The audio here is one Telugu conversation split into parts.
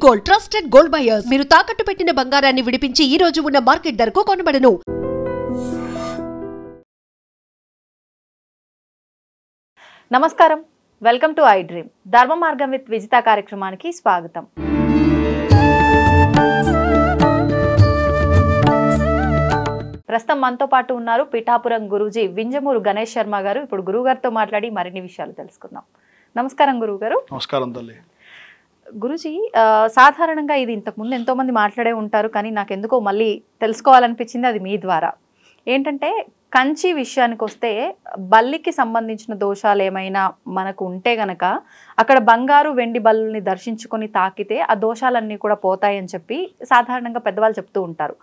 Gold, trusted gold buyers. మీరు తాకట్టు పెట్టిన బంగారాన్ని విడిపించి ఈ రోజు ఉన్న మార్కెట్ ధరకు కొనబడను. నమస్కారం, వెల్కమ్ టు ఐ డ్రీమ్. ధర్మ మార్గం విత్ విజిత కార్యక్రమానికి స్వాగతం. ప్రస్తుతం మనతో పాటు ఉన్నారు పిఠాపురం గురూజీ వింజమూరు గణేష్ శర్మ గారు. ఇప్పుడు గురువు గారితో మాట్లాడి మరిన్ని విషయాలు తెలుసుకుందాం. నమస్కారం గురువు గారు. నమస్కారం తల్లి. గురుజీ, సాధారణంగా ఇది ఇంతకుముందు ఎంతో మంది మాట్లాడే ఉంటారు, కానీ నాకు ఎందుకో మళ్ళీ తెలుసుకోవాలనిపించింది అది మీ ద్వారా. ఏంటంటే కంచి విషయానికి వస్తే బల్లికి సంబంధించిన దోషాలు ఏమైనా మనకు ఉంటే గనక అక్కడ బంగారు వెండి బల్లుని దర్శించుకొని తాకితే ఆ దోషాలన్నీ కూడా పోతాయని చెప్పి సాధారణంగా పెద్దవాళ్ళు చెప్తూ ఉంటారు.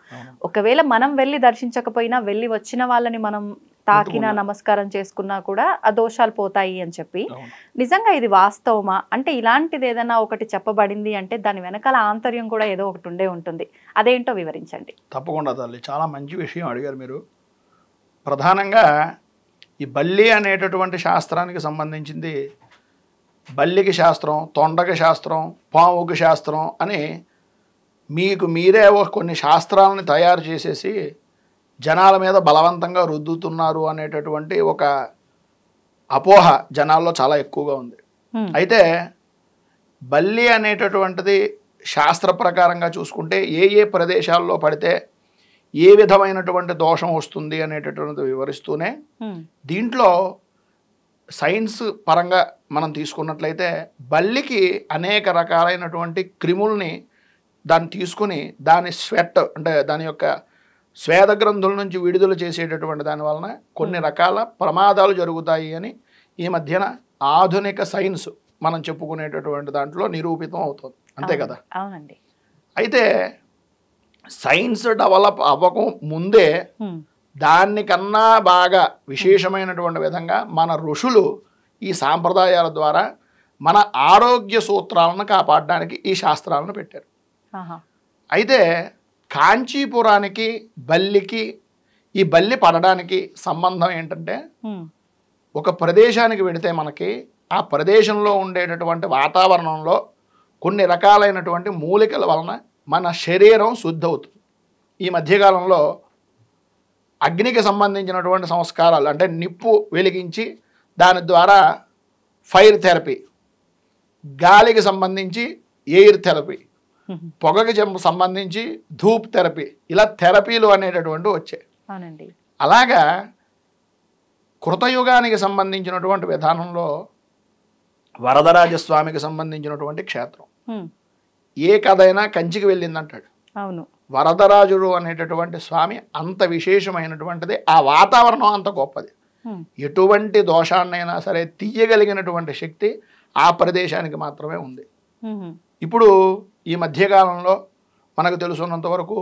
ఒకవేళ మనం వెళ్ళి దర్శించకపోయినా వెళ్ళి వచ్చిన వాళ్ళని మనం తాకినా నమస్కారం చేసుకున్నా కూడా ఆ దోషాలు పోతాయి అని చెప్పి, నిజంగా ఇది వాస్తవమా? అంటే ఇలాంటిది ఏదైనా ఒకటి చెప్పబడింది అంటే దాని వెనకాల ఆంతర్యం కూడా ఏదో ఒకటి ఉండే ఉంటుంది. అదేంటో వివరించండి. తప్పకుండా తల్లి, చాలా మంచి విషయం అడిగారు మీరు. ప్రధానంగా ఈ బల్లి అనేటటువంటి శాస్త్రానికి సంబంధించింది బల్లికి శాస్త్రం, తొండకి శాస్త్రం, పాముకి శాస్త్రం అని మీకు మీరే కొన్ని శాస్త్రాలను తయారు చేసేసి జనాల మీద బలవంతంగా రుద్దుతున్నారు అనేటటువంటి ఒక అపోహ జనాల్లో చాలా ఎక్కువగా ఉంది. అయితే బల్లి అనేటటువంటిది శాస్త్ర ప్రకారంగా చూసుకుంటే ఏ ప్రదేశాల్లో పడితే ఏ విధమైనటువంటి దోషం వస్తుంది అనేటటువంటిది వివరిస్తూనే దీంట్లో సైన్స్ పరంగా మనం తీసుకున్నట్లయితే బల్లికి అనేక రకాలైనటువంటి క్రిముల్ని దాన్ని తీసుకుని దాని స్వెట్ అంటే దాని యొక్క స్వేద గ్రంథుల నుంచి విడుదల చేసేటటువంటి దాని వలన కొన్ని రకాల ప్రమాదాలు జరుగుతాయి అని ఈ మధ్యన ఆధునిక సైన్స్ మనం చెప్పుకునేటటువంటి దాంట్లో నిరూపితం అవుతుంది. అంతే కదా? అవునండి. అయితే సైన్స్ డెవలప్ అవ్వకం ముందే దానికన్నా బాగా విశేషమైనటువంటి విధంగా మన ఋషులు ఈ సాంప్రదాయాల ద్వారా మన ఆరోగ్య సూత్రాలను కాపాడడానికి ఈ శాస్త్రాలను పెట్టారు. అయితే కాంచీపురానికి బల్లికి ఈ బల్లి పడడానికి సంబంధం ఏంటంటే, ఒక ప్రదేశానికి వెళితే మనకి ఆ ప్రదేశంలో ఉండేటటువంటి వాతావరణంలో కొన్ని రకాలైనటువంటి మూలికల వలన మన శరీరం శుద్ధి అవుతుంది. ఈ మధ్యకాలంలో అగ్నికి సంబంధించినటువంటి సంస్కారాలు అంటే నిప్పు వెలిగించి దాని ద్వారా ఫైర్ థెరపీ, గాలికి సంబంధించి ఎయిర్ థెరపీ, పొగకి సంబంధించి ధూప్ థెరపీ, ఇలా థెరపీలు అనేటటువంటి వచ్చాయి. అలాగా కృతయుగానికి సంబంధించినటువంటి విధానంలో వరదరాజస్వామికి సంబంధించినటువంటి క్షేత్రం. ఏ కథైనా కంచికి వెళ్ళిందంటాడు. అవును, వరదరాజుడు అనేటటువంటి స్వామి అంత విశేషమైనటువంటిది, ఆ వాతావరణం అంత గొప్పది. ఎటువంటి దోషాన్నైనా సరే తీయగలిగినటువంటి శక్తి ఆ ప్రదేశానికి మాత్రమే ఉంది. ఇప్పుడు ఈ మధ్యకాలంలో మనకు తెలుసున్నంత వరకు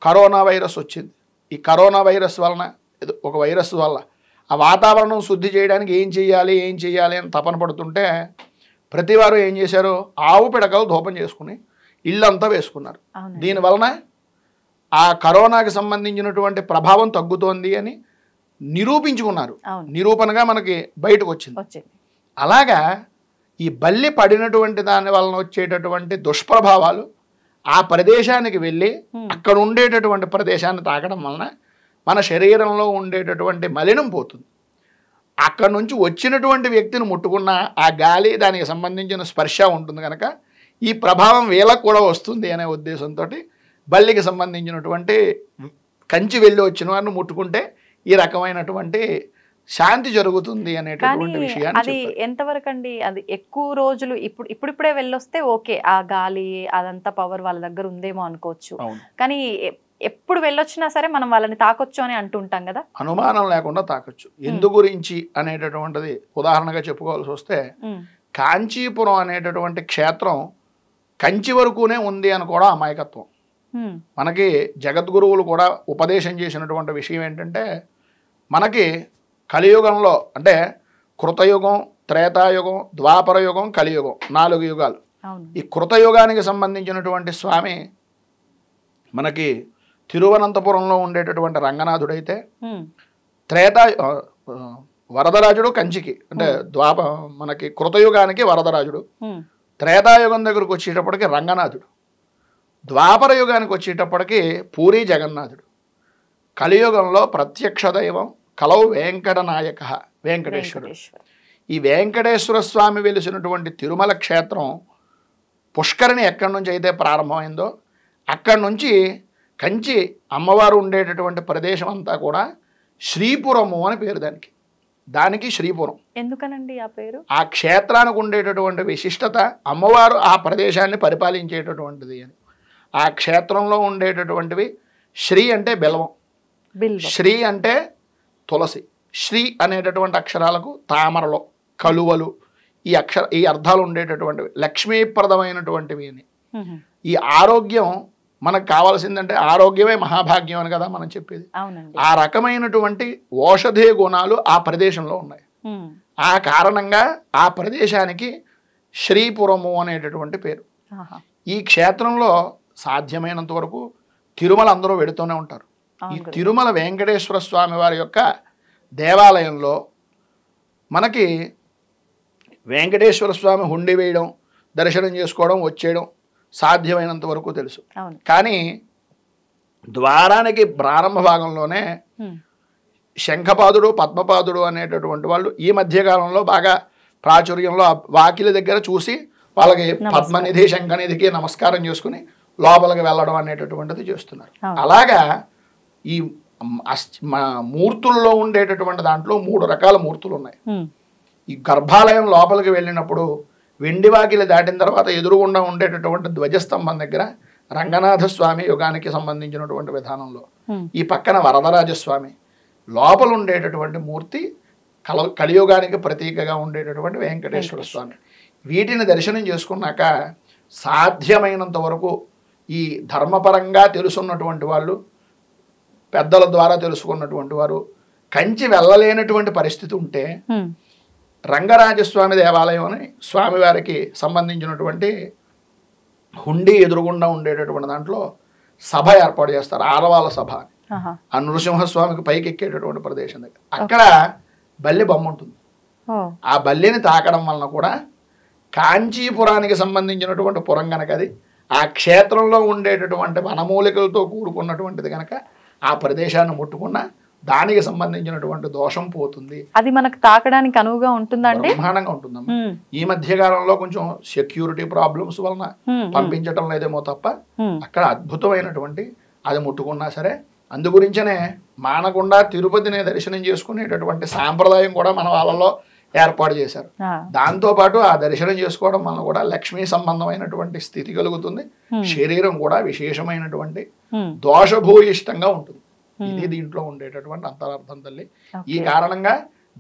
కరోనా వైరస్ వచ్చింది. ఈ కరోనా వైరస్ వలన, ఒక వైరస్ వల్ల ఆ వాతావరణం శుద్ధి చేయడానికి ఏం చేయాలి అని తపన పడుతుంటే ప్రతివారు ఏం చేశారు, ఆవు పిడకలు ధూపం చేసుకుని ఇల్లంతా వేసుకున్నారు. దీనివలన ఆ కరోనాకి సంబంధించినటువంటి ప్రభావం తగ్గుతోంది అని నిరూపించుకున్నారు. నిరూపణగా మనకి బయటకు వచ్చింది. అలాగా ఈ బల్లి పడినటువంటి దాని వలన వచ్చేటటువంటి దుష్ప్రభావాలు ఆ ప్రదేశానికి వెళ్ళి అక్కడ ఉండేటటువంటి ప్రదేశాన్ని తాకడం వలన మన శరీరంలో ఉండేటటువంటి మలినం పోతుంది. అక్కడ నుంచి వచ్చినటువంటి వ్యక్తిని ముట్టుకున్న ఆ గాలి, దానికి సంబంధించిన స్పర్శ ఉంటుంది కనుక ఈ ప్రభావం వీళ్ళకు కూడా వస్తుంది అనే ఉద్దేశంతో బల్లికి సంబంధించినటువంటి కంచి వెళ్ళి వచ్చిన వారిని ముట్టుకుంటే ఈ రకమైనటువంటి శాంతి జరుగుతుంది అనేటటువంటి విషయాన్ని. అది ఎంతవరకు అండి? అది ఎక్కువ రోజులు ఇప్పుడిప్పుడే వెళ్ళొస్తే ఓకే, ఆ గాలి అదంతా పవర్ వాళ్ళ దగ్గర ఉందేమో అనుకోవచ్చు. కానీ ఎప్పుడు వెళ్ళొచ్చినా సరే మనం వాళ్ళని తాకొచ్చు అని అంటుంటాం కదా. అనుమానం లేకుండా తాకొచ్చు. ఎందు గురించి అనేటటువంటిది ఉదాహరణగా చెప్పుకోవాల్సి వస్తే, కాంచీపురం అనేటటువంటి క్షేత్రం కంచి వరకునే ఉంది అని కూడా అమాయకత్వం. మనకి జగద్గురువులు కూడా ఉపదేశం చేసినటువంటి విషయం ఏంటంటే, మనకి కలియుగంలో అంటే కృతయుగం, త్రేతాయుగం, ద్వాపర యుగం, కలియుగం, 4 యుగాలు. ఈ కృతయుగానికి సంబంధించినటువంటి స్వామి మనకి తిరువనంతపురంలో ఉండేటటువంటి రంగనాథుడైతే, వరదరాజుడు కంచికి అంటే మనకి కృతయుగానికి వరదరాజుడు, త్రేతాయుగం దగ్గరకు వచ్చేటప్పటికి రంగనాథుడు. ద్వాపర యుగానికి వచ్చేటప్పటికి పూరి జగన్నాథుడు, కలియుగంలో ప్రత్యక్ష దైవం కలవు వెంకటనాయక వెంకటేశ్వరుడు. ఈ వెంకటేశ్వర స్వామి వెలిసినటువంటి తిరుమల క్షేత్రం పుష్కరిణి ఎక్కడి నుంచి అయితే ప్రారంభమైందో అక్కడి నుంచి కంచి అమ్మవారు ఉండేటటువంటి ప్రదేశం అంతా కూడా శ్రీపురము అని పేరు దానికి శ్రీపురం. ఎందుకనండి ఆ పేరు? ఆ క్షేత్రానికి ఉండేటటువంటి విశిష్టత, అమ్మవారు ఆ ప్రదేశాన్ని పరిపాలించేటటువంటిది అని. ఆ క్షేత్రంలో ఉండేటటువంటివి శ్రీ అంటే బెల్వం, శ్రీ అంటే తులసి, శ్రీ అనేటటువంటి అక్షరాలకు తామరలో కలువలు ఈ అర్థాలు ఉండేటటువంటివి, లక్ష్మీప్రదమైనటువంటివి అని. ఈ ఆరోగ్యం మనకు కావాల్సిందంటే ఆరోగ్యమే మహాభాగ్యం అని కదా మనం చెప్పేది. ఆ రకమైనటువంటి ఔషధీ గుణాలు ఆ ప్రదేశంలో ఉన్నాయి. ఆ కారణంగా ఆ ప్రదేశానికి శ్రీపురము అనేటటువంటి పేరు. ఈ క్షేత్రంలో సాధ్యమైనంత వరకు తిరుమల అందరూ వెడుతూనే ఉంటారు. ఈ తిరుమల వెంకటేశ్వర స్వామి వారి యొక్క దేవాలయంలో మనకి వెంకటేశ్వర స్వామి హుండీ వేయడం, దర్శనం చేసుకోవడం, వచ్చేయడం సాధ్యమైనంత వరకు తెలుసు. కానీ ద్వారానికి ప్రారంభ భాగంలోనే శంఖపాదుడు, పద్మపాదుడు అనేటటువంటి వాళ్ళు ఈ మధ్యకాలంలో బాగా ప్రాచుర్యంలో వాకిలి దగ్గర చూసి వాళ్ళకి పద్మనిధి, శంఖనిధికి నమస్కారం చేసుకుని లోపలికి వెళ్ళడం అనేటటువంటిది చేస్తున్నారు. అలాగా ఈ మూర్తుల్లో ఉండేటటువంటి దాంట్లో 3 రకాల మూర్తులు ఉన్నాయి. ఈ గర్భాలయం లోపలికి వెళ్ళినప్పుడు వెండివాకిలి దాటిన తర్వాత ఎదురుగుండా ఉండేటటువంటి ధ్వజస్తంభం దగ్గర రంగనాథ స్వామి యుగానికి సంబంధించినటువంటి విధానంలో, ఈ పక్కన వరదరాజస్వామి, లోపల ఉండేటటువంటి మూర్తి కలియుగానికి ప్రతీకగా ఉండేటటువంటి వెంకటేశ్వర స్వామి. వీటిని దర్శనం చేసుకున్నాక సాధ్యమైనంత వరకు ఈ ధర్మపరంగా తెలుసున్నటువంటి వాళ్ళు, పెద్దల ద్వారా తెలుసుకున్నటువంటి వారు కంచి వెళ్ళలేనటువంటి పరిస్థితి ఉంటే రంగరాజస్వామి దేవాలయం అని స్వామివారికి సంబంధించినటువంటి హుండీ ఎదురుగుండా ఉండేటటువంటి దాంట్లో సభ ఏర్పాటు చేస్తారు, ఆరవాల సభ. ఆ నృసింహస్వామికి పైకి ఎక్కేటటువంటి ప్రదేశం దగ్గర అక్కడ బల్లి బొమ్మ ఉంటుంది. ఆ బల్లిని తాకడం వలన కూడా కాంచీపురానికి సంబంధించినటువంటి పురం కనుక అది, ఆ క్షేత్రంలో ఉండేటటువంటి వనమూలికలతో కూడుకున్నటువంటిది కనుక ఆ ప్రదేశాన్ని ముట్టుకున్న దానికి సంబంధించినటువంటి దోషం పోతుంది. అది మనకు తాకడానికి అనువుగా ఉంటుందండి, బ్రహ్మాండంగా ఉంటుందమ్మా. ఈ మధ్య కాలంలో కొంచెం సెక్యూరిటీ ప్రాబ్లమ్స్ వలన పంపించడం లేదేమో తప్ప అక్కడ అద్భుతమైనటువంటి అది ముట్టుకున్నా సరే. అందు గురించనే మానకుండా తిరుపతిని దర్శనం చేసుకునేటటువంటి సాంప్రదాయం కూడా మన వాళ్ళలో ఏర్పాటు చేశారు. దాంతో పాటు ఆ దర్శనం చేసుకోవడం వలన కూడా లక్ష్మీ సంబంధమైనటువంటి స్థితి కలుగుతుంది, శరీరం కూడా విశేషమైనటువంటి దోషభూయిష్టంగా ఉంటుంది. ఇది దీంట్లో ఉండేటటువంటి అంతరార్థం తల్లి. ఈ కారణంగా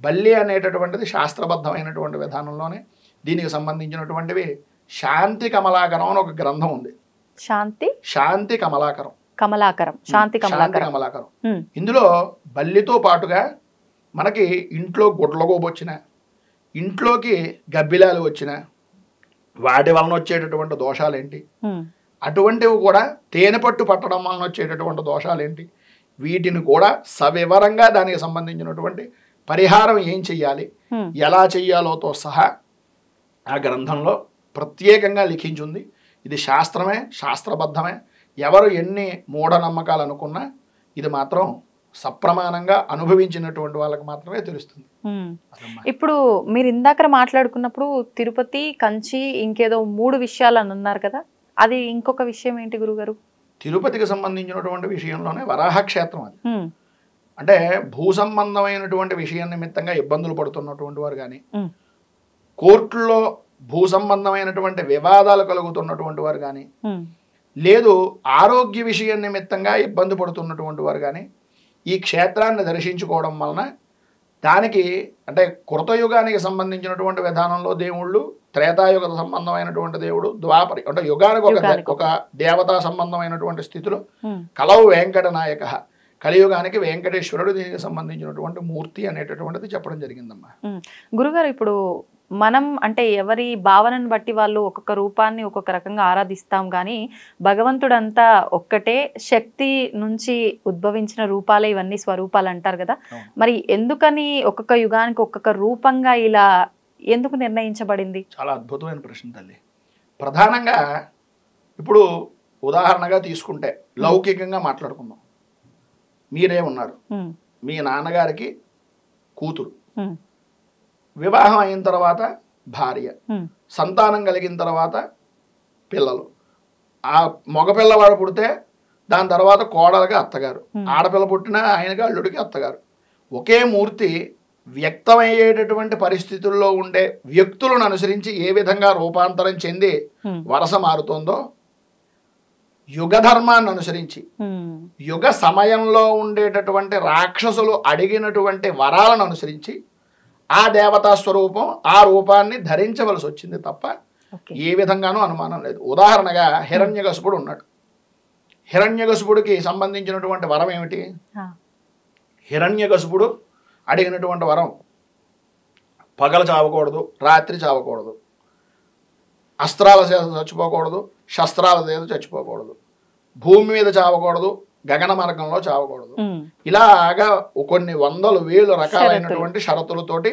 బల్లి అనేటటువంటిది శాస్త్రబద్ధమైనటువంటి విధానంలోనే దీనికి సంబంధించినటువంటివి శాంతి కమలాకరం అని ఒక గ్రంథం ఉంది. శాంతి కమలాకరం, శాంతి కమలాకరం. ఇందులో బల్లితో పాటుగా మనకి ఇంట్లో గుడ్లగోబు వచ్చిన, ఇంట్లోకి గబ్బిలాలు వచ్చిన వాటి వలన వచ్చేటటువంటి దోషాలేంటి, అటువంటివి కూడా తేనె పట్టు పట్టడం వలన వచ్చేటటువంటి దోషాలేంటి, వీటిని కూడా సవివరంగా దానికి సంబంధించినటువంటి పరిహారం ఏం చెయ్యాలి, ఎలా చెయ్యాలోతో సహా ఆ గ్రంథంలో ప్రత్యేకంగా లిఖించుంది. ఇది శాస్త్రమే, శాస్త్రబద్ధమే. ఎవరు ఎన్ని మూఢనమ్మకాలు అనుకున్నా ఇది మాత్రం సప్రమాణంగా అనుభవించినటువంటి వాళ్ళకి మాత్రమే తెలుస్తుంది. ఇప్పుడు మీరు ఇందాక మాట్లాడుకున్నప్పుడు తిరుపతి, కంచి, ఇంకేదో 3 విషయాలు అని అన్నారు కదా, అది ఇంకొక విషయం ఏంటి గురుగారు? తిరుపతికి సంబంధించినటువంటి విషయంలోనే వరాహ క్షేత్రం అది. అంటే భూ సంబంధమైనటువంటి విషయం నిమిత్తంగా ఇబ్బందులు పడుతున్నటువంటి వారు కానీ, కోర్టుల్లో భూ సంబంధమైనటువంటి వివాదాలు కలుగుతున్నటువంటి వారు కానీ, లేదు ఆరోగ్య విషయం నిమిత్తంగా ఇబ్బంది పడుతున్నటువంటి వారు కానీ ఈ క్షేత్రాన్ని దర్శించుకోవడం వలన దానికి అంటే కృతయుగానికి సంబంధించినటువంటి విధానంలో దేవుళ్ళు, త్రేతాయుగ సంబంధమైనటువంటి దేవుడు, ద్వాపరి అంటే యుగానికి ఒక దేవతా సంబంధమైనటువంటి స్థితిలో కలవు వెంకటనాయక, కలియుగానికి వెంకటేశ్వరుడు దీనికి సంబంధించినటువంటి మూర్తి అనేటటువంటిది చెప్పడం జరిగిందమ్మా. గురుగారు, ఇప్పుడు మనం అంటే ఎవరి భావనను బట్టి వాళ్ళు ఒక్కొక్క రూపాన్ని ఒక్కొక్క రకంగా ఆరాధిస్తాం, కానీ భగవంతుడంతా ఒక్కటే, శక్తి నుంచి ఉద్భవించిన రూపాలే ఇవన్నీ స్వరూపాలు అంటారు కదా. మరి ఎందుకని ఒక్కొక్క యుగానికి ఒక్కొక్క రూపంగా ఇలా ఎందుకు నిర్ణయించబడింది? చాలా అద్భుతమైన ప్రశ్న తల్లి. ప్రధానంగా ఇప్పుడు ఉదాహరణగా తీసుకుంటే లౌకికంగా మాట్లాడుకుందాం. మీరే ఉన్నారు, మీ నాన్నగారికి కూతురు, వివాహం అయిన తర్వాత భార్య, సంతానం కలిగిన తర్వాత పిల్లలు. ఆ మగపిల్లవాడు పుడితే దాని తర్వాత కోడలుగా అత్తగారు, ఆడపిల్ల పుట్టిన ఆయనకి అల్లుడికి అత్తగారు. ఒకే మూర్తి వ్యక్తమయ్యేటటువంటి పరిస్థితుల్లో ఉండే వ్యక్తులను అనుసరించి ఏ విధంగా రూపాంతరం చెంది వరస మారుతుందో, యుగ ధర్మాన్ని అనుసరించి యుగ సమయంలో ఉండేటటువంటి రాక్షసులు అడిగినటువంటి వరాలను అనుసరించి ఆ దేవతా స్వరూపం ఆ రూపాన్ని ధరించవలసి వచ్చింది తప్ప ఏ విధంగానూ అనుమానం లేదు. ఉదాహరణగా హిరణ్యకశిపుడు ఉన్నాడు. హిరణ్యకశిపుడికి సంబంధించినటువంటి వరం ఏమిటి? హిరణ్యకశిపుడు అడిగినటువంటి వరం పగలు చావకూడదు, రాత్రి చావకూడదు, అస్త్రాల చేత చచ్చిపోకూడదు, శస్త్రాల చేత చచ్చిపోకూడదు, భూమి మీద చావకూడదు, గగన మార్గంలో చావకూడదు. ఇలాగా కొన్ని వందలు వేలు రకాలైనటువంటి షరతులతోటి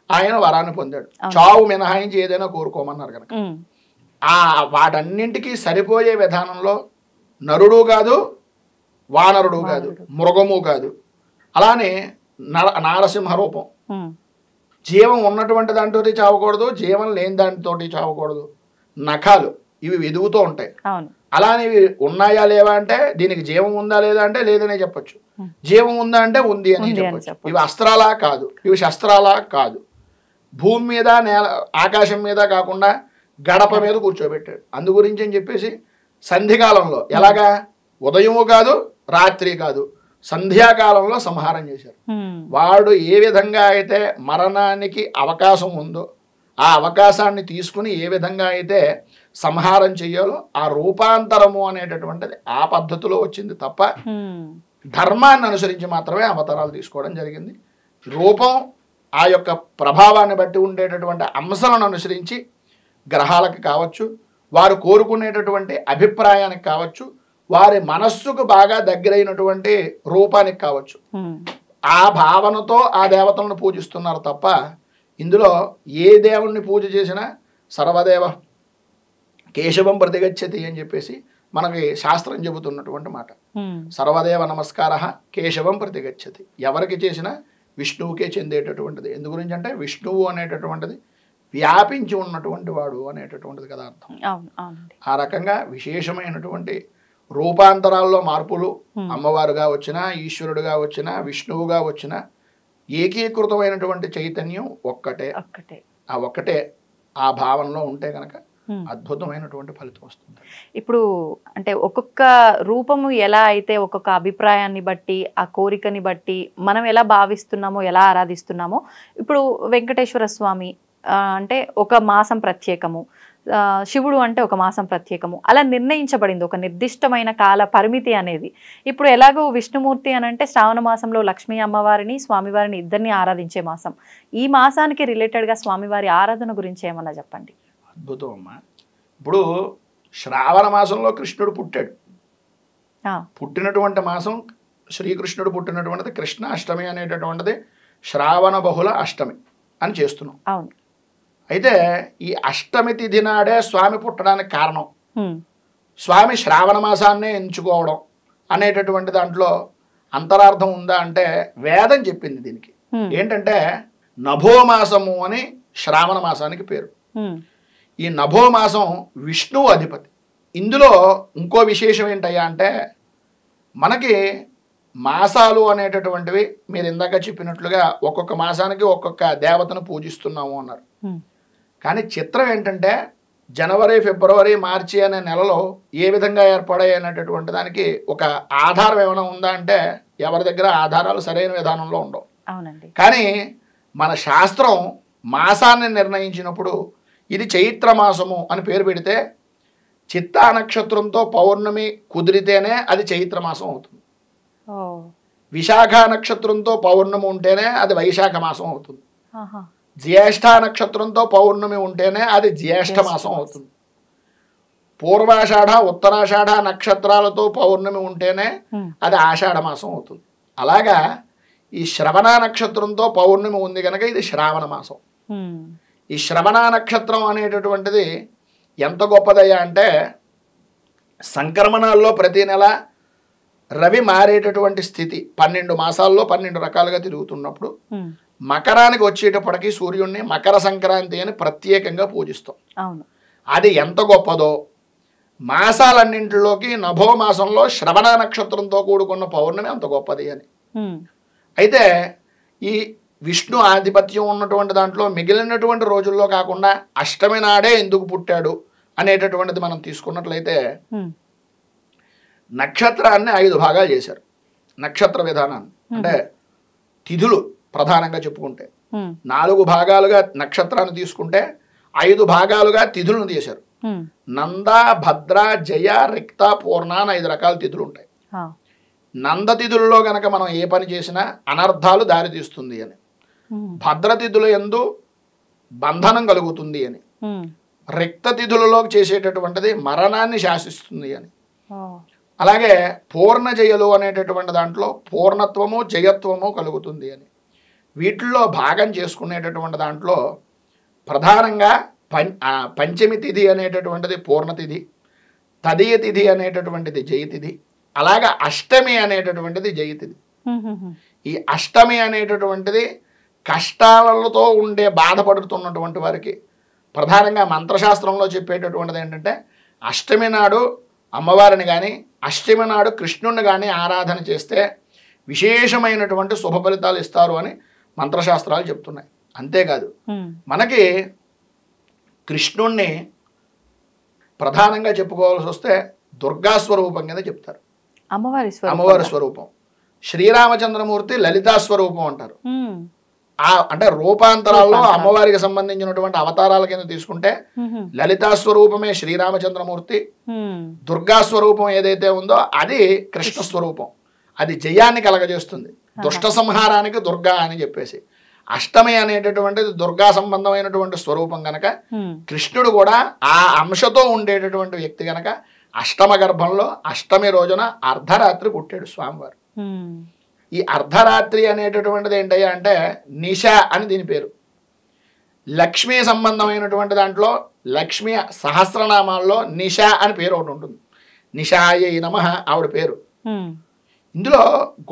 ఆయన వరాన్ని పొందాడు. చావు మినహాయించి ఏదైనా కోరుకోమన్నారు కనుక వాటన్నింటికి సరిపోయే విధానంలో నరుడు కాదు, వానరుడు కాదు, మృగము కాదు, అలానే నారసింహ రూపం. జీవం ఉన్నటువంటి దాంతో చావకూడదు, జీవం లేని దానితోటి చావకూడదు. నఖాలు ఇవి ఎదుగుతూ ఉంటాయి. అలానే ఇవి ఉన్నాయా లేవా అంటే దీనికి జీవం ఉందా లేదా అంటే లేదనే చెప్పొచ్చు, జీవం ఉందా అంటే ఉంది అని చెప్పొచ్చు. ఇవి అస్త్రాలా కాదు, ఇవి శస్త్రాలా కాదు. భూమి మీద నేల ఆకాశం మీద కాకుండా గడప మీద కూర్చోబెట్టాడు. అందు గురించి అని చెప్పేసి సంధికాలంలో ఎలాగా ఉదయము కాదు రాత్రి కాదు సంధ్యాకాలంలో సంహారం చేశారు. వాడు ఏ విధంగా అయితే మరణానికి అవకాశం ఉందో ఆ అవకాశాన్ని తీసుకుని ఏ విధంగా అయితే సంహారం చెయ్యాలో ఆ రూపాంతరము అనేటటువంటిది ఆ పద్ధతిలో వచ్చింది తప్ప ధర్మాన్ని అనుసరించి మాత్రమే అవతారాలు తీసుకోవడం జరిగింది. రూపం ఆ యొక్క ప్రభావాన్ని బట్టి ఉండేటటువంటి అంశాలను అనుసరించి గ్రహాలకు కావచ్చు, వారు కోరుకునేటటువంటి అభిప్రాయానికి కావచ్చు, వారి మనస్సుకు బాగా దగ్గరైనటువంటి రూపానికి కావచ్చు, ఆ భావనతో ఆ దేవతలను పూజిస్తున్నారు తప్ప ఇందులో ఏ దేవుణ్ణి పూజ చేసినా సర్వదేవ కేశవం ప్రతిగచ్చతి అని చెప్పేసి మనకి శాస్త్రం చెబుతున్నటువంటి మాట. సర్వదేవ నమస్కార కేశవం ప్రతిగచ్చతి. ఎవరికి చేసినా విష్ణువుకే చెందేటటువంటిది. ఎందు గురించి అంటే విష్ణువు అనేటటువంటిది వ్యాపించి ఉన్నటువంటి వాడు అనేటటువంటిది కదా అర్థం. ఆ రకంగా విశేషమైనటువంటి రూపాంతరాల్లో మార్పులు అమ్మవారుగా వచ్చినా, ఈశ్వరుడుగా వచ్చినా, విష్ణువుగా వచ్చినా ఏకీకృతమైనటువంటి చైతన్యం ఒక్కటే. ఆ ఒక్కటే ఆ భావనలో ఉంటే కనుక అద్భుతమైనటువంటి ఫలితం వస్తుంది. ఇప్పుడు అంటే ఒక్కొక్క రూపము ఎలా అయితే ఒక్కొక్క అభిప్రాయాన్ని బట్టి ఆ కోరికని బట్టి మనం ఎలా భావిస్తున్నామో ఎలా ఆరాధిస్తున్నామో, ఇప్పుడు వెంకటేశ్వర స్వామి అంటే ఒక మాసం ప్రత్యేకము, శివుడు అంటే ఒక మాసం ప్రత్యేకము, అలా నిర్ణయించబడింది ఒక నిర్దిష్టమైన కాల పరిమితి అనేది. ఇప్పుడు ఎలాగో విష్ణుమూర్తి అని అంటే శ్రావణ మాసంలో లక్ష్మీ అమ్మవారిని స్వామివారిని ఇద్దరిని ఆరాధించే మాసం. ఈ మాసానికి రిలేటెడ్గా స్వామివారి ఆరాధన గురించి ఏమన్నా చెప్పండి. అద్భుతం అమ్మా. ఇప్పుడు శ్రావణ మాసంలో కృష్ణుడు పుట్టాడు. పుట్టినటువంటి మాసం శ్రీకృష్ణుడు పుట్టినటువంటిది కృష్ణాష్టమి అనేటటువంటిది శ్రావణ బహుళ అష్టమి అని చేస్తున్నాం. అవును. అయితే ఈ అష్టమి తిథి నాడే స్వామి పుట్టడానికి కారణం స్వామి శ్రావణ మాసాన్నే ఎంచుకోవడం అనేటటువంటి దాంట్లో అంతరార్థం ఉందా అంటే వేదం చెప్పింది దీనికి. ఏంటంటే నభోమాసము అని శ్రావణ మాసానికి పేరు. ఈ నభోమాసం విష్ణువు అధిపతి. ఇందులో ఇంకో విశేషం ఏంటయ్యా అంటే మనకి మాసాలు అనేటటువంటివి మీరు ఇందాక చెప్పినట్లుగా ఒక్కొక్క మాసానికి ఒక్కొక్క దేవతను పూజిస్తున్నాము అన్నారు. కానీ చిత్రం ఏంటంటే జనవరి, ఫిబ్రవరి, మార్చి అనే నెలలో ఏ విధంగా ఏర్పడాయి అనేటటువంటి దానికి ఒక ఆధారం ఏమైనా ఉందా అంటే ఎవరి దగ్గర ఆధారాలు సరైన విధానంలో ఉండవు. కానీ మన శాస్త్రం మాసాన్ని నిర్ణయించినప్పుడు ఇది చైత్ర మాసము అని పేరు పెడితే చిత్తా నక్షత్రంతో పౌర్ణమి కుదిరితేనే అది చైత్ర మాసం అవుతుంది. విశాఖ నక్షత్రంతో పౌర్ణమి ఉంటేనే అది వైశాఖ మాసం అవుతుంది. జ్యేష్ఠ నక్షత్రంతో పౌర్ణమి ఉంటేనే అది జ్యేష్ఠ మాసం అవుతుంది. పూర్వాషాఢ, ఉత్తరాషాఢ నక్షత్రాలతో పౌర్ణమి ఉంటేనే అది ఆషాఢ మాసం అవుతుంది. అలాగా ఈ శ్రవణ నక్షత్రంతో పౌర్ణమి ఉంది కనుక ఇది శ్రావణ మాసం. ఈ శ్రవణ నక్షత్రం అనేటటువంటిది ఎంత గొప్పదయ్యా అంటే సంక్రమణాల్లో ప్రతి నెల రవి మారేటటువంటి స్థితి 12 మాసాల్లో 12 రకాలుగా తిరుగుతున్నప్పుడు మకరానికి వచ్చేటప్పటికి సూర్యుడిని మకర సంక్రాంతి అని ప్రత్యేకంగా పూజిస్తాం. అవును. అది ఎంత గొప్పదో మాసాలన్నింటిలోకి నభో మాసంలో శ్రవణ నక్షత్రంతో కూడుకున్న పౌర్ణమి అంత గొప్పది అని. అయితే ఈ విష్ణు ఆధిపత్యం ఉన్నటువంటి దాంట్లో మిగిలినటువంటి రోజుల్లో కాకుండా అష్టమి నాడే ఎందుకు పుట్టాడు అనేటటువంటిది మనం తీసుకున్నట్లయితే నక్షత్రాన్ని 5 భాగాలు చేశారు. నక్షత్ర విధానాన్ని అంటే తిథులు ప్రధానంగా చెప్పుకుంటే 4 భాగాలుగా నక్షత్రాన్ని తీసుకుంటే 5 భాగాలుగా తిథులను తీశారు. నంద, భద్ర, జయ, రిక్త, పూర్ణ అని 5 రకాల తిథులు ఉంటాయి. నంద తిథులలో గనక మనం ఏ పని చేసినా అనర్థాలు దారితీస్తుంది అని, భద్ర తిథుల యందు బంధనం కలుగుతుంది అని, రిక్త తిథులలో చేసేటటువంటిది మరణాన్ని శాసిస్తుంది అని, అలాగే పూర్ణ జయలు అనేటటువంటి దాంట్లో పూర్ణత్వము జయత్వము కలుగుతుంది అని, వీటిల్లో భాగం చేసుకునేటటువంటి దాంట్లో ప్రధానంగా పంచమి తిథి అనేటటువంటిది పూర్ణతిథి, తదియ తిథి అనేటటువంటిది జయతిథి, అలాగా అష్టమి అనేటటువంటిది జయతిథి. ఈ అష్టమి అనేటటువంటిది కష్టాలతో ఉండే బాధపడుతున్నటువంటి వారికి ప్రధానంగా మంత్రశాస్త్రంలో చెప్పేటటువంటిది ఏంటంటే అష్టమి నాడు అమ్మవారిని కానీ అష్టమి నాడు కృష్ణుడిని కానీ ఆరాధన చేస్తే విశేషమైనటువంటి శుభ ఫలితాలు ఇస్తారు అని మంత్రశాస్త్రాలు చెప్తున్నాయి. అంతేకాదు మనకి కృష్ణుణ్ణి ప్రధానంగా చెప్పుకోవాల్సి వస్తే దుర్గా స్వరూపం కింద చెప్తారు. అమ్మవారి స్వరూపం. శ్రీరామచంద్రమూర్తి లలితా స్వరూపం అంటారు. అంటే రూపాంతరాల్లో అమ్మవారికి సంబంధించినటువంటి అవతారాల కింద తీసుకుంటే లలితా స్వరూపమే శ్రీరామచంద్రమూర్తి, దుర్గా స్వరూపం ఏదైతే ఉందో అది కృష్ణ స్వరూపం. అది జయాన్ని కలగజేస్తుంది, దుష్ట సంహారానికి దుర్గా అని చెప్పేసి. అష్టమి అనేటటువంటిది దుర్గా సంబంధమైనటువంటి స్వరూపం గనక కృష్ణుడు కూడా ఆ అంశతో ఉండేటటువంటి వ్యక్తి గనక అష్టమ గర్భంలో అష్టమి రోజున అర్ధరాత్రి పుట్టాడు స్వామివారు. ఈ అర్ధరాత్రి అనేటటువంటిది ఏంటయ్యా అంటే నిశ అని దీని పేరు. లక్ష్మీ సంబంధమైనటువంటి దాంట్లో లక్ష్మీ సహస్రనామాల్లో నిశ అని పేరు ఒకటి ఉంటుంది. నిశాయై నమః ఆవిడ పేరు. ఇందులో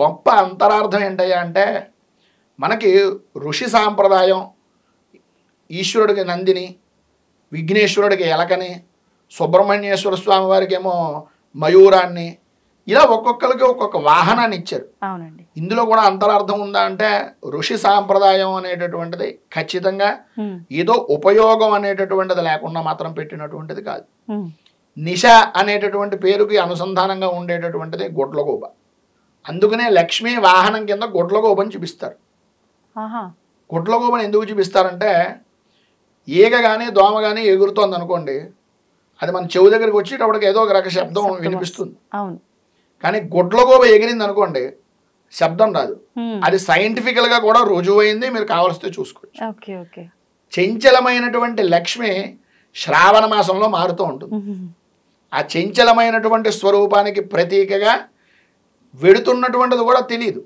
గొప్ప అంతరార్థం ఏంటయ్యా అంటే మనకి ఋషి సాంప్రదాయం ఈశ్వరుడికి నందిని, విఘ్నేశ్వరుడికి ఎలకని, సుబ్రహ్మణ్యేశ్వర స్వామి వారికి ఏమో మయూరాన్ని, ఇలా ఒక్కొక్కరికి ఒక్కొక్క వాహనాన్ని ఇచ్చారు. ఇందులో కూడా అంతరార్థం ఉందా అంటే ఋషి సాంప్రదాయం అనేటటువంటిది ఖచ్చితంగా ఏదో ఉపయోగం అనేటటువంటిది లేకుండా మాత్రం పెట్టినటువంటిది కాదు. నిశ అనేటటువంటి పేరుకి అనుసంధానంగా ఉండేటటువంటిది గొడ్లగోబ. అందుకనే లక్ష్మీ వాహనం కింద గొడ్లగోబని చూపిస్తారు. గొడ్లగోబని ఎందుకు చూపిస్తారంటే ఈగ కానీ దోమ కానీ ఎగురుతోంది అనుకోండి, అది మన చెవు దగ్గరికి వచ్చేటప్పటికి ఏదో ఒక రక శబ్దం వినిపిస్తుంది. కానీ గొడ్లగోబ ఎగిరింది అనుకోండి శబ్దం రాదు. అది సైంటిఫికల్ గా కూడా రుజువైంది, మీరు కావాల్సితే చూసుకోవచ్చు. చంచలమైనటువంటి లక్ష్మి శ్రావణ మాసంలో మారుతూ ఉంటుంది. ఆ చంచలమైనటువంటి స్వరూపానికి ప్రతీకగా వెడుతున్నటువంటిది కూడా తెలియదు.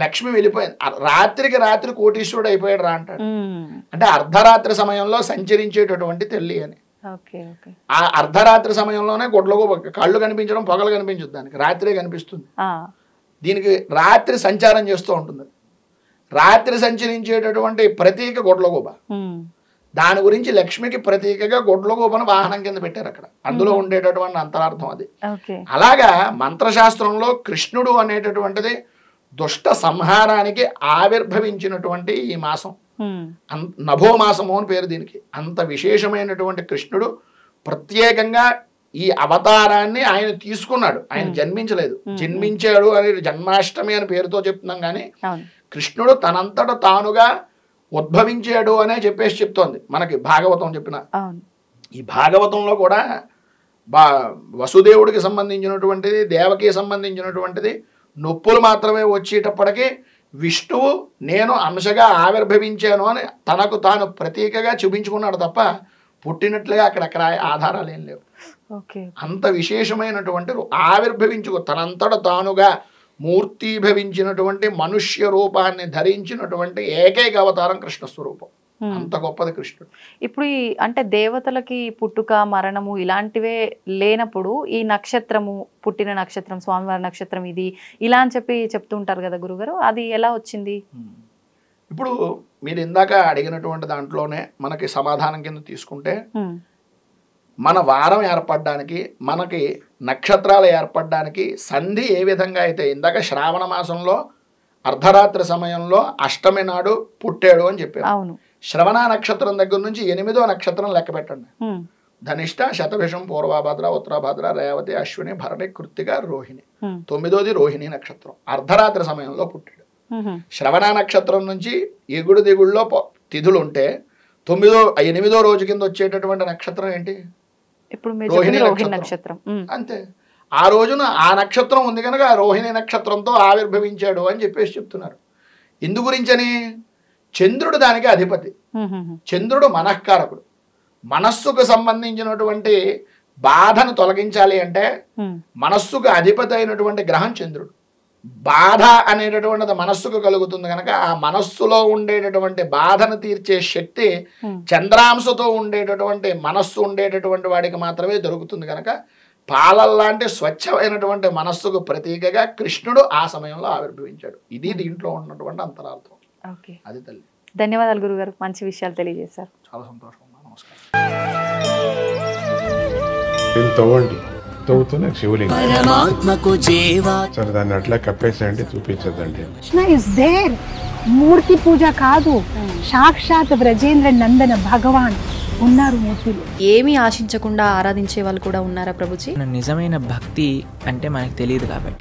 లక్ష్మి వెళ్ళిపోయింది, రాత్రికి రాత్రి కోటీశ్వరుడు అయిపోయాడు రా అంటాడు. అంటే అర్ధరాత్రి సమయంలో సంచరించేటటువంటి తల్లి అని. ఆ అర్ధరాత్రి సమయంలోనే గొడ్లగోబ కళ్ళు కనిపించడం, పొగలు కనిపించదు, దానికి రాత్రే కనిపిస్తుంది. దీనికి రాత్రి సంచారం చేస్తూ ఉంటుంది. రాత్రి సంచరించేటటువంటి ప్రతీక గొడ్లగోబ. దాని గురించి లక్ష్మికి ప్రతీకగా గొడ్లగోబను వాహనం కింద పెట్టారు అక్కడ. అందులో ఉండేటటువంటి అంతరార్థం అది. అలాగా మంత్రశాస్త్రంలో కృష్ణుడు అనేటటువంటిది దుష్ట సంహారానికి ఆవిర్భవించినటువంటి ఈ మాసం నభో మాసము అని పేరు దీనికి. అంత విశేషమైనటువంటి కృష్ణుడు ప్రత్యేకంగా ఈ అవతారాన్ని ఆయన తీసుకున్నాడు. ఆయన జన్మించలేదు, జన్మించాడు అని జన్మాష్టమి అని పేరుతో చెప్తున్నాం. కానీ కృష్ణుడు తనంతట తానుగా ఉద్భవించాడు అనే చెప్పేసి చెప్తోంది మనకి భాగవతం చెప్పిన. ఈ భాగవతంలో కూడా వసుదేవుడికి సంబంధించినటువంటిది, దేవకి సంబంధించినటువంటిది నొప్పులు మాత్రమే వచ్చేటప్పటికీ విష్ణువు నేను అంశగా ఆవిర్భవించాను అని తనకు తాను ప్రతీకగా చూపించుకున్నాడు తప్ప పుట్టినట్లుగా అక్కడక్కడ ఆధారాలు ఏం లేవు. అంత విశేషమైనటువంటి తనంతట తానుగా మూర్తీభవించినటువంటి మనుష్య రూపాన్ని ధరించినటువంటి ఏకైక అవతారం కృష్ణ స్వరూపం. అంత గొప్పది కృష్ణుడు. ఇప్పుడు అంటే దేవతలకి పుట్టుక మరణము ఇలాంటివే లేనప్పుడు ఈ నక్షత్రము పుట్టిన నక్షత్రం స్వామివారి నక్షత్రం ఇది ఇలా అని చెప్తూ ఉంటారు కదా గురుగారు, అది ఎలా వచ్చింది? ఇప్పుడు మీరు ఇందాక అడిగినటువంటి దాంట్లోనే మనకి సమాధానం కింద తీసుకుంటే మన వారం ఏర్పడడానికి మనకి నక్షత్రాలు ఏర్పడడానికి సంధి ఏ విధంగా అయితే ఇందాక శ్రావణ మాసంలో అర్ధరాత్రి సమయంలో అష్టమి నాడు పుట్టాడు అని చెప్పారు. శ్రవణ నక్షత్రం దగ్గర నుంచి 8వ నక్షత్రం లెక్క పెట్టండి. ధనిష్ట, శతభిషం, పూర్వభద్ర, ఉత్తరభద్ర, రేవతి, అశ్విని, భరణి, కృత్తిక, రోహిణి. 9వది రోహిణి నక్షత్రం. అర్ధరాత్రి సమయంలో పుట్టాడు. శ్రవణ నక్షత్రం నుంచి ఎగుడు దిగుడులో తిథులు ఉంటే 8వ రోజు కింద వచ్చేటటువంటి నక్షత్రం ఏంటి? రోహిణి నక్షత్రం. అంతే. ఆ రోజున ఆ నక్షత్రం ఉంది కనుక ఆ రోహిణి నక్షత్రంతో ఆవిర్భవించాడు అని చెప్పేసి చెప్తున్నారు. ఇందు గురించని చంద్రుడు దానికి అధిపతి. చంద్రుడు మనఃకారకుడు. మనస్సుకు సంబంధించినటువంటి బాధను తొలగించాలి అంటే మనస్సుకు అధిపతి అయినటువంటి గ్రహం చంద్రుడు. బాధ అనేటటువంటిది మనస్సుకు కలుగుతుంది కనుక ఆ మనస్సులో ఉండేటటువంటి బాధను తీర్చే శక్తి చంద్రాంశతో ఉండేటటువంటి మనస్సు ఉండేటటువంటి వాడికి మాత్రమే దొరుకుతుంది కనుక పాలల్లాంటి స్వచ్ఛమైనటువంటి మనస్సుకు ప్రతీకగా కృష్ణుడు ఆ సమయంలో ఆవిర్భవించాడు. ఇది దీంట్లో ఉన్నటువంటి అంతరార్థం. అది తల్లి. ధన్యవాదాలు గురుగారు, మంచి విషయాలు తెలియజేశారు. చాలా సంతోషం. నమస్కారం. పరమాత్మకు జీవా సరే దాన్ని అట్లా కప్పేసేయండి, చూపించదండి. Krishna is there. మూర్తి పూజ కాదు, సాక్షాత్ బ్రజేంద్ర నందన భగవాన్ ఉన్నారు మూర్తిలో. ఏమీ ఆశించకుండా ఆరాధించే వాళ్ళు కూడా ఉన్నారా ప్రభుజీ? నిజమైన భక్తి అంటే మనకు తెలియదు కాబట్టి